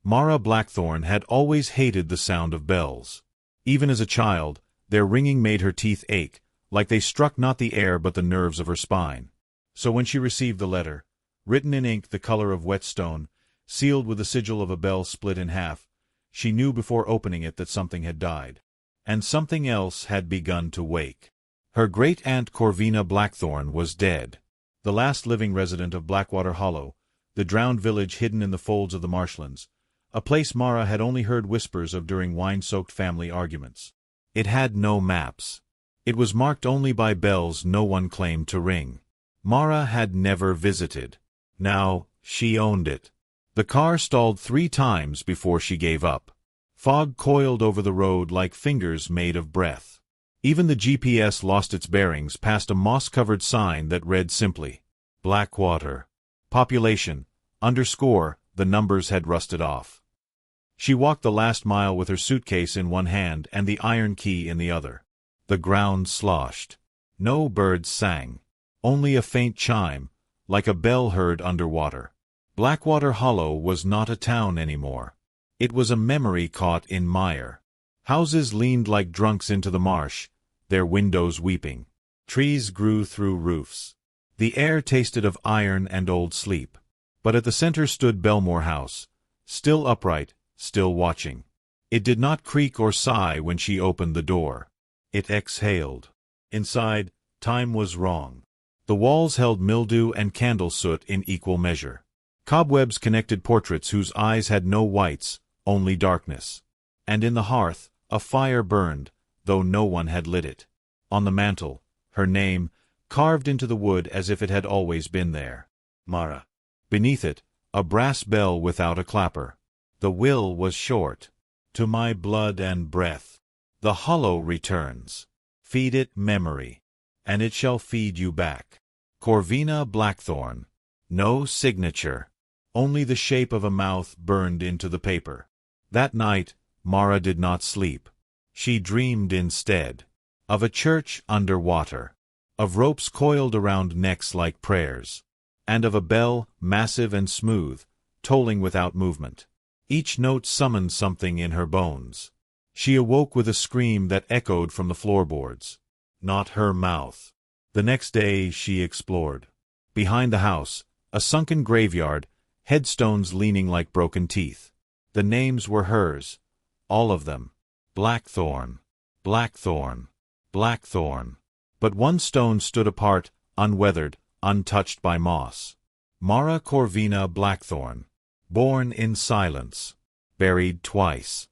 Mara Blackthorn had always hated the sound of bells. Even as a child, their ringing made her teeth ache, like they struck not the air but the nerves of her spine. So when she received the letter, written in ink the color of wet stone, sealed with the sigil of a bell split in half, she knew before opening it that something had died. And something else had begun to wake. Her great-aunt Corvina Blackthorn was dead. The last living resident of Blackwater Hollow, the drowned village hidden in the folds of the marshlands, a place Mara had only heard whispers of during wine-soaked family arguments. It had no maps. It was marked only by bells no one claimed to ring. Mara had never visited. Now, she owned it. The car stalled 3 times before she gave up. Fog coiled over the road like fingers made of breath. Even the GPS lost its bearings past a moss-covered sign that read simply, Blackwater. Population, _ the numbers had rusted off. She walked the last mile with her suitcase in one hand and the iron key in the other. The ground sloshed. No birds sang. Only a faint chime, like a bell heard underwater. Blackwater Hollow was not a town anymore. It was a memory caught in mire. Houses leaned like drunks into the marsh, their windows weeping. Trees grew through roofs. The air tasted of iron and old sleep. But at the center stood Belmore House, still upright, still watching. It did not creak or sigh when she opened the door. It exhaled. Inside, time was wrong. The walls held mildew and candle soot in equal measure. Cobwebs connected portraits whose eyes had no whites, only darkness. And in the hearth, a fire burned, though no one had lit it. On the mantel, her name, carved into the wood as if it had always been there. Mara. Beneath it, a brass bell without a clapper. The will was short. To my blood and breath. The hollow returns. Feed it memory, and it shall feed you back. Corvina Blackthorn. No signature. Only the shape of a mouth burned into the paper. That night, Mara did not sleep. She dreamed instead. Of a church under water. Of ropes coiled around necks like prayers. And of a bell, massive and smooth, tolling without movement. Each note summoned something in her bones. She awoke with a scream that echoed from the floorboards. Not her mouth. The next day she explored. Behind the house, a sunken graveyard, headstones leaning like broken teeth. The names were hers, all of them. Blackthorn, Blackthorn, Blackthorn. But one stone stood apart, unweathered, untouched by moss. Mara Corvina Blackthorn. Born in silence. Buried twice.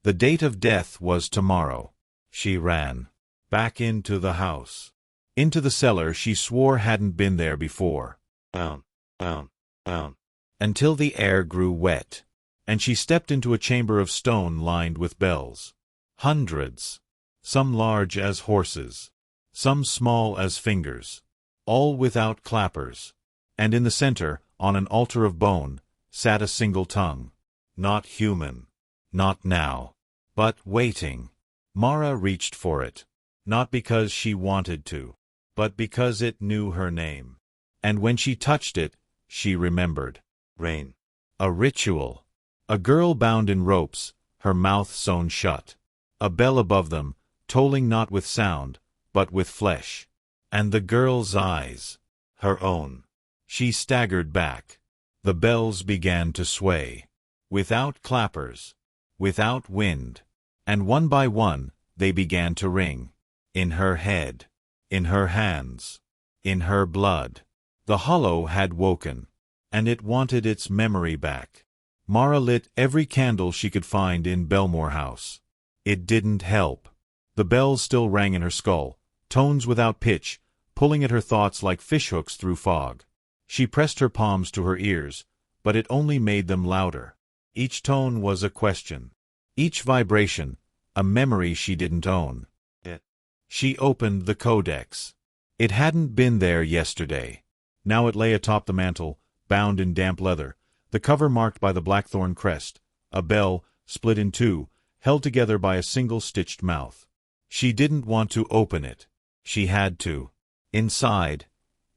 The date of death was tomorrow. She ran. Back into the house. Into the cellar she swore hadn't been there before. Down, down, down. Until the air grew wet. And she stepped into a chamber of stone lined with bells. Hundreds. Some large as horses. Some small as fingers. All without clappers. And in the center, on an altar of bone, sat a single tongue. Not human. Not now. But waiting. Mara reached for it. Not because she wanted to, but because it knew her name. And when she touched it, she remembered. Rain. A ritual. A girl bound in ropes, her mouth sewn shut. A bell above them, tolling not with sound, but with flesh. And the girl's eyes. Her own. She staggered back. The bells began to sway. Without clappers. Without wind. And one by one, they began to ring. In her head. In her hands. In her blood. The hollow had woken. And it wanted its memory back. Mara lit every candle she could find in Belmore House. It didn't help. The bells still rang in her skull, tones without pitch, pulling at her thoughts like fishhooks through fog. She pressed her palms to her ears, but it only made them louder. Each tone was a question. Each vibration, a memory she didn't own. She opened the codex. It hadn't been there yesterday. Now it lay atop the mantel, bound in damp leather, the cover marked by the Blackthorn crest, a bell, split in two, held together by a single stitched mouth. She didn't want to open it. She had to. Inside,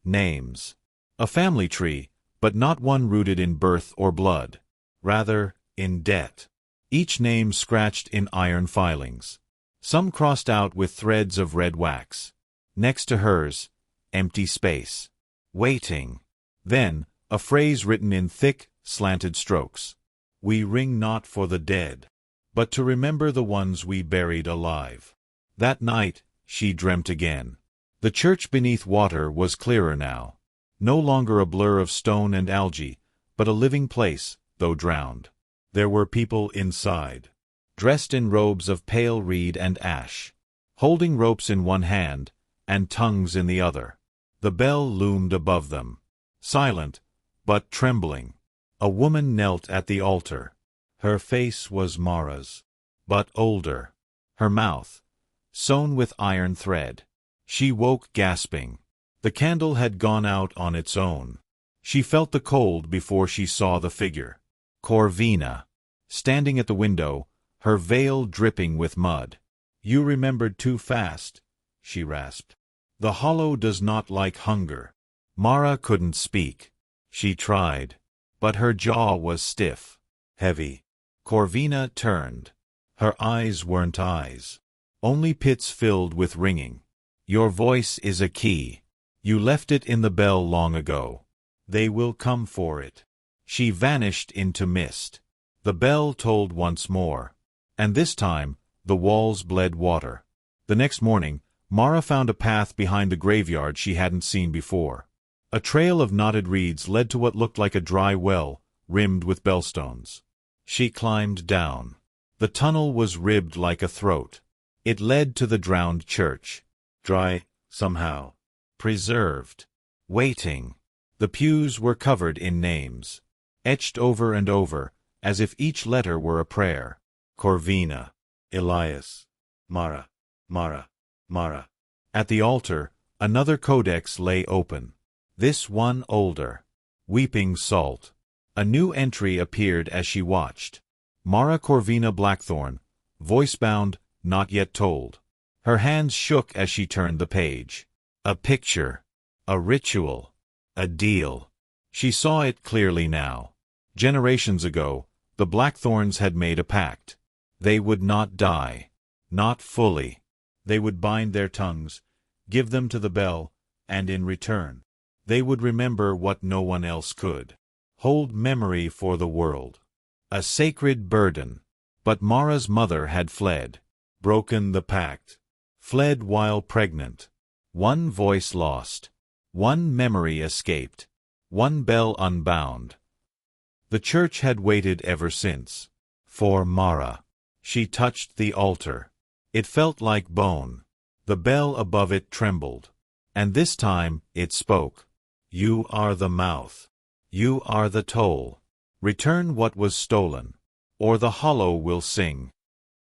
names. A family tree, but not one rooted in birth or blood. Rather, in debt. Each name scratched in iron filings. Some crossed out with threads of red wax. Next to hers, empty space. Waiting. Then, a phrase written in thick, slanted strokes. We ring not for the dead, but to remember the ones we buried alive. That night, she dreamt again. The church beneath water was clearer now. No longer a blur of stone and algae, but a living place, though drowned. There were people inside, dressed in robes of pale reed and ash, holding ropes in one hand and tongues in the other. The bell loomed above them, silent, but trembling. A woman knelt at the altar. Her face was Mara's, but older. Her mouth, sewn with iron thread. She woke gasping. The candle had gone out on its own. She felt the cold before she saw the figure. Corvina, standing at the window, her veil dripping with mud. You remembered too fast, she rasped. The hollow does not like hunger. Mara couldn't speak. She tried, but her jaw was stiff, heavy. Corvina turned. Her eyes weren't eyes, only pits filled with ringing. Your voice is a key. You left it in the bell long ago. They will come for it. She vanished into mist. The bell tolled once more, and this time the walls bled water. The next morning, Mara found a path behind the graveyard she hadn't seen before. A trail of knotted reeds led to what looked like a dry well, rimmed with bellstones. She climbed down. The tunnel was ribbed like a throat. It led to the drowned church. Dry, somehow. Preserved. Waiting. The pews were covered in names, etched over and over, as if each letter were a prayer. Corvina. Elias. Mara. Mara. Mara. At the altar, another codex lay open. This one older. Weeping Salt. A new entry appeared as she watched. Mara Corvina Blackthorn, voice-bound, not yet told. Her hands shook as she turned the page. A picture. A ritual. A deal. She saw it clearly now. Generations ago, the Blackthorns had made a pact. They would not die. Not fully. They would bind their tongues, give them to the bell, and in return, they would remember what no one else could. Hold memory for the world. A sacred burden. But Mara's mother had fled. Broken the pact. Fled while pregnant. One voice lost. One memory escaped. One bell unbound. The church had waited ever since. For Mara. She touched the altar. It felt like bone. The bell above it trembled. And this time it spoke. You are the mouth. You are the toll. Return what was stolen, or the hollow will sing.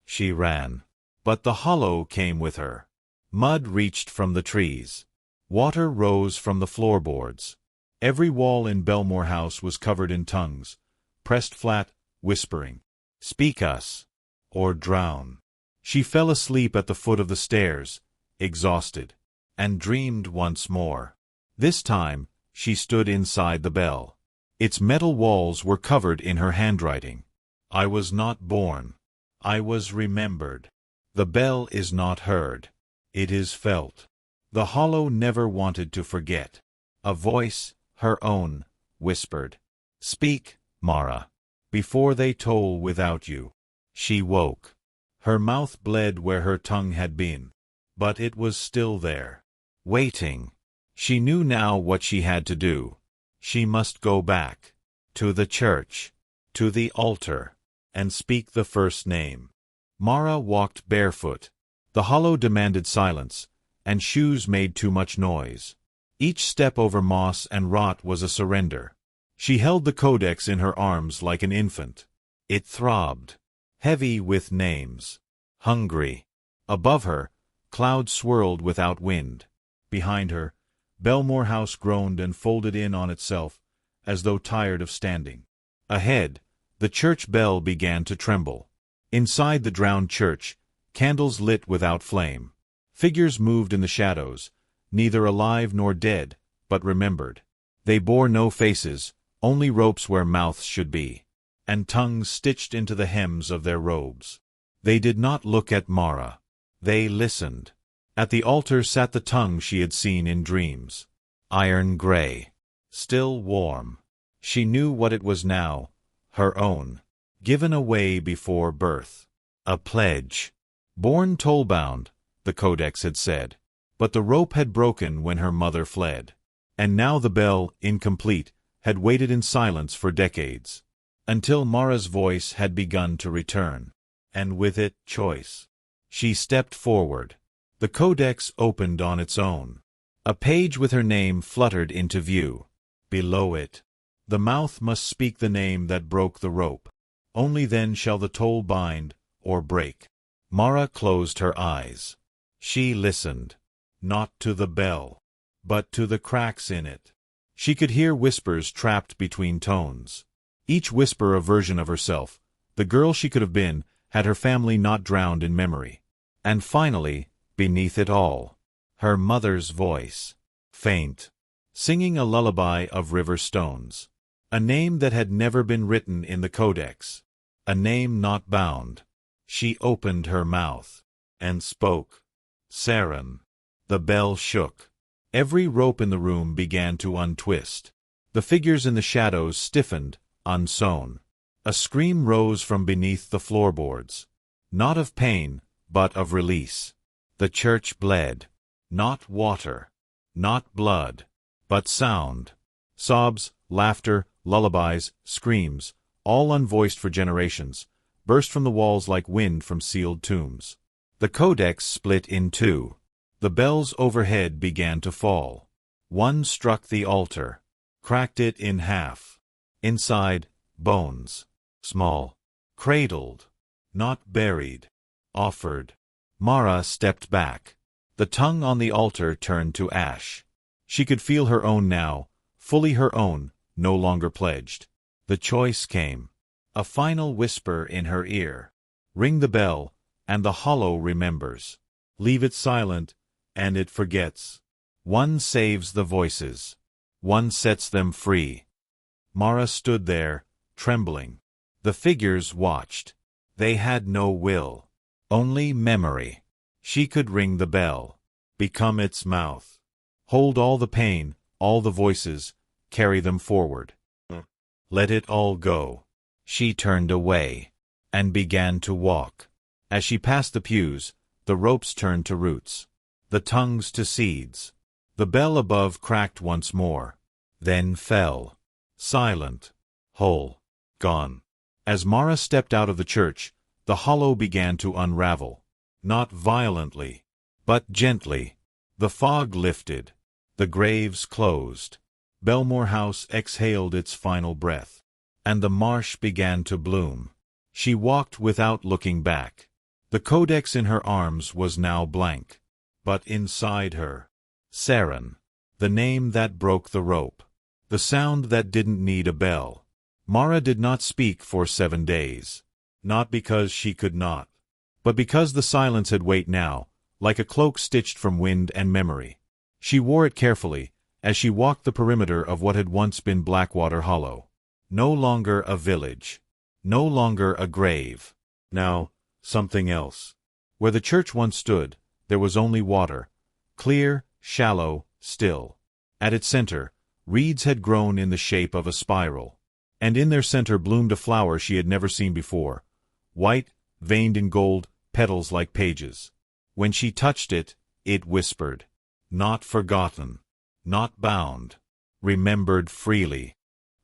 She ran. But the hollow came with her. Mud reached from the trees. Water rose from the floorboards. Every wall in Belmore House was covered in tongues, pressed flat, whispering, Speak us, or drown. She fell asleep at the foot of the stairs, exhausted, and dreamed once more. This time, she stood inside the bell. Its metal walls were covered in her handwriting. I was not born. I was remembered. The bell is not heard. It is felt. The hollow never wanted to forget. A voice, her own, whispered, Speak, Mara, before they toll without you. She woke. Her mouth bled where her tongue had been, but it was still there, waiting. She knew now what she had to do. She must go back, to the church, to the altar, and speak the first name. Mara walked barefoot. The hollow demanded silence, and shoes made too much noise. Each step over moss and rot was a surrender. She held the codex in her arms like an infant. It throbbed, heavy with names. Hungry. Above her, clouds swirled without wind. Behind her, Belmore House groaned and folded in on itself, as though tired of standing. Ahead, the church bell began to tremble. Inside the drowned church, candles lit without flame. Figures moved in the shadows, neither alive nor dead, but remembered. They bore no faces, only ropes where mouths should be. and tongues stitched into the hems of their robes. They did not look at Mara. They listened. At the altar sat the tongue she had seen in dreams. Iron gray. Still warm. She knew what it was now. Her own. Given away before birth. A pledge. Born toll-bound, the codex had said. But the rope had broken when her mother fled. And now the bell, incomplete, had waited in silence for decades. Until Mara's voice had begun to return. And with it, choice. She stepped forward. The codex opened on its own. A page with her name fluttered into view. Below it, the mouth must speak the name that broke the rope. Only then shall the toll bind, or break. Mara closed her eyes. She listened. Not to the bell, but to the cracks in it. She could hear whispers trapped between tones. Each whisper a version of herself. The girl she could have been, had her family not drowned in memory. And finally, beneath it all, her mother's voice. Faint. Singing a lullaby of river stones. A name that had never been written in the codex. A name not bound. She opened her mouth. And spoke. Saren. The bell shook. Every rope in the room began to untwist. The figures in the shadows stiffened, unsewn. A scream rose from beneath the floorboards. Not of pain, but of release. The church bled. Not water. Not blood. But sound. Sobs, laughter, lullabies, screams, all unvoiced for generations, burst from the walls like wind from sealed tombs. The codex split in two. The bells overhead began to fall. One struck the altar, cracked it in half. Inside, bones. Small. Cradled. Not buried. Offered. Mara stepped back. The tongue on the altar turned to ash. She could feel her own now, fully her own, no longer pledged. The choice came. A final whisper in her ear. Ring the bell, and the hollow remembers. Leave it silent, and it forgets. One saves the voices. One sets them free. Mara stood there, trembling. The figures watched. They had no will. Only memory. She could ring the bell. Become its mouth. Hold all the pain, all the voices, carry them forward. Let it all go. She turned away, and began to walk. As she passed the pews, the ropes turned to roots, the tongues to seeds. The bell above cracked once more, then fell, silent, whole, gone. As Mara stepped out of the church, the hollow began to unravel, not violently, but gently. The fog lifted. The graves closed. Belmore House exhaled its final breath. And the marsh began to bloom. She walked without looking back. The codex in her arms was now blank. But inside her, Saren, the name that broke the rope. The sound that didn't need a bell. Mara did not speak for 7 days. Not because she could not, but because the silence had weight now, like a cloak stitched from wind and memory. She wore it carefully, as she walked the perimeter of what had once been Blackwater Hollow. No longer a village. No longer a grave. Now, something else. Where the church once stood, there was only water. Clear, shallow, still. At its center, reeds had grown in the shape of a spiral. And in their center bloomed a flower she had never seen before. White, veined in gold, petals like pages. When she touched it, it whispered. Not forgotten. Not bound. Remembered freely.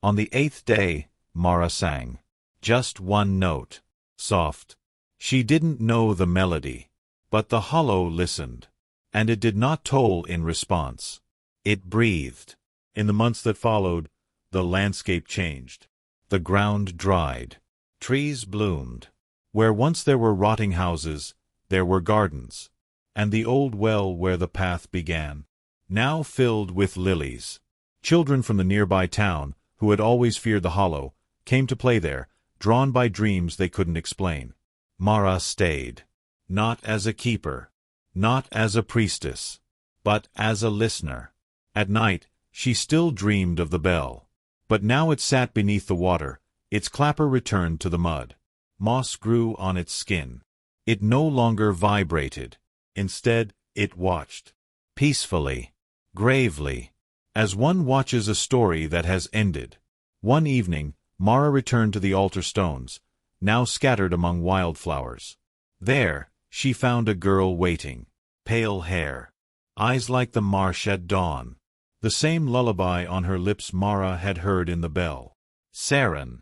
On the 8th day, Mara sang. Just one note. Soft. She didn't know the melody. But the hollow listened. And it did not toll in response. It breathed. In the months that followed, the landscape changed. The ground dried. Trees bloomed. Where once there were rotting houses, there were gardens. And the old well where the path began, now filled with lilies. Children from the nearby town, who had always feared the hollow, came to play there, drawn by dreams they couldn't explain. Mara stayed. Not as a keeper. Not as a priestess. But as a listener. At night, she still dreamed of the bell. But now it sat beneath the water, Its clapper returned to the mud. Moss grew on its skin. It no longer vibrated. Instead, it watched. Peacefully. Gravely. As one watches a story that has ended. One evening, Mara returned to the altar stones, now scattered among wildflowers. There, she found a girl waiting. Pale hair. Eyes like the marsh at dawn. The same lullaby on her lips Mara had heard in the bell. "Saren?"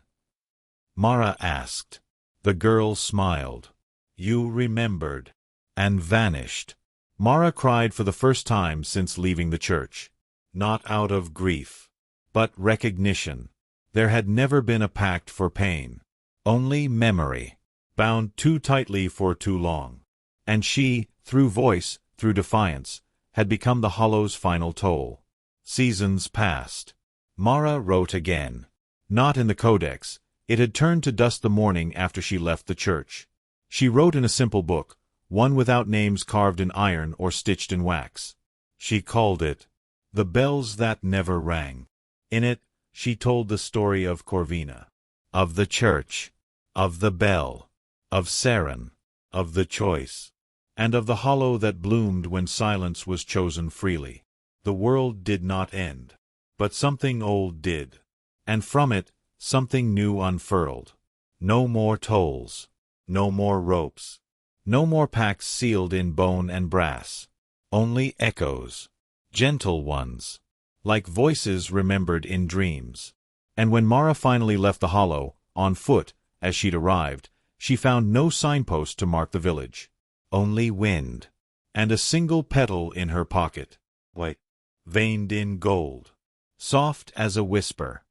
Mara asked. The girl smiled. "You remembered." And vanished. Mara cried for the first time since leaving the church. Not out of grief, but recognition. There had never been a pact for pain. Only memory, bound too tightly for too long. And she, through voice, through defiance, had become the hollow's final toll. Seasons passed. Mara wrote again. Not in the codex. It had turned to dust the morning after she left the church. She wrote in a simple book, one without names carved in iron or stitched in wax. She called it, "The Bells That Never Rang." In it, she told the story of Corvina, of the church, of the bell, of Saren, of the choice, and of the hollow that bloomed when silence was chosen freely. The world did not end. But something old did. And from it, something new unfurled. No more tolls. No more ropes. No more pacts sealed in bone and brass. Only echoes. Gentle ones. Like voices remembered in dreams. And when Mara finally left the hollow, on foot, as she'd arrived, she found no signpost to mark the village. Only wind. And a single petal in her pocket. White. Veined in gold. Soft as a whisper.